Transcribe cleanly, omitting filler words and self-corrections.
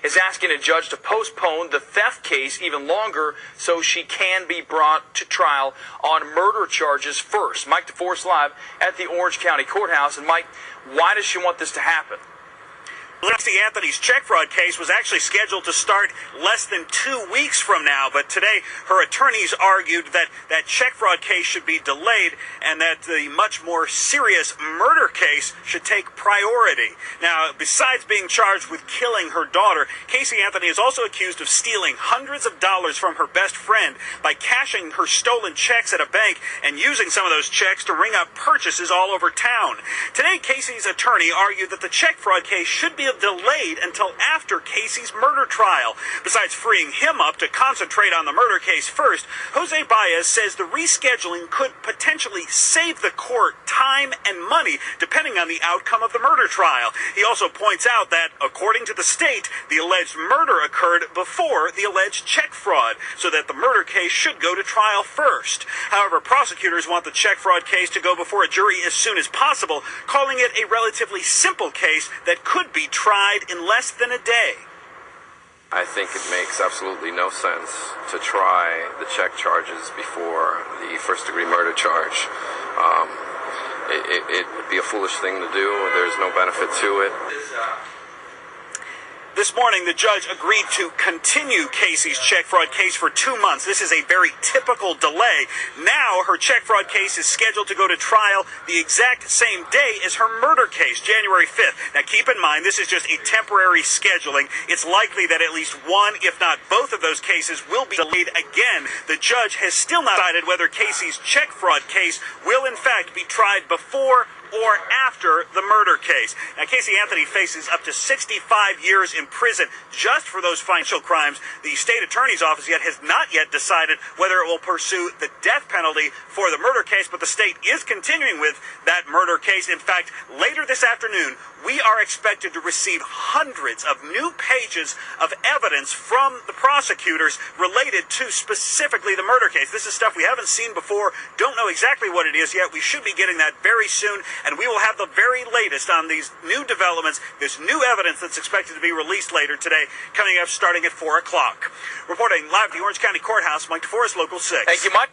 is asking a judge to postpone the theft case even longer so she can be brought to trial on murder charges first. Mike DeForest live at the Orange County Courthouse. And Mike, why does she want this to happen? Casey Anthony's check fraud case was actually scheduled to start less than 2 weeks from now, but today her attorneys argued that that check fraud case should be delayed and that the much more serious murder case should take priority. Now, besides being charged with killing her daughter, Casey Anthony is also accused of stealing hundreds of dollars from her best friend by cashing her stolen checks at a bank and using some of those checks to ring up purchases all over town. Today, Casey's attorney argued that the check fraud case should be delayed until after Casey's murder trial. Besides freeing him up to concentrate on the murder case first, Jose Baez says the rescheduling could potentially save the court time and money depending on the outcome of the murder trial. He also points out that, according to the state, the alleged murder occurred before the alleged check fraud, so that the murder case should go to trial first. However, prosecutors want the check fraud case to go before a jury as soon as possible, calling it a relatively simple case that could be tried in less than a day. I think it makes absolutely no sense to try the check charges before the first-degree murder charge. It would be a foolish thing to do. There's no benefit to it. This morning, the judge agreed to continue Casey's check fraud case for 2 months. This is a very typical delay. Now, her check fraud case is scheduled to go to trial the exact same day as her murder case, January 5th. Now, keep in mind, this is just a temporary scheduling. It's likely that at least one, if not both of those cases, will be delayed again. The judge has still not decided whether Casey's check fraud case will, in fact, be tried before or after the murder case. Now, Casey Anthony faces up to 65 years in prison just for those financial crimes. The state attorney's office has not yet decided whether it will pursue the death penalty for the murder case, but the state is continuing with that murder case. In fact, later this afternoon, we are expected to receive hundreds of new pages of evidence from the prosecutors related to specifically the murder case. This is stuff we haven't seen before, don't know exactly what it is yet. We should be getting that very soon, and we will have the very latest on these new developments, this new evidence that's expected to be released later today, coming up starting at 4 o'clock. Reporting live at the Orange County Courthouse, Mike DeForest, Local 6. Thank you, Mike.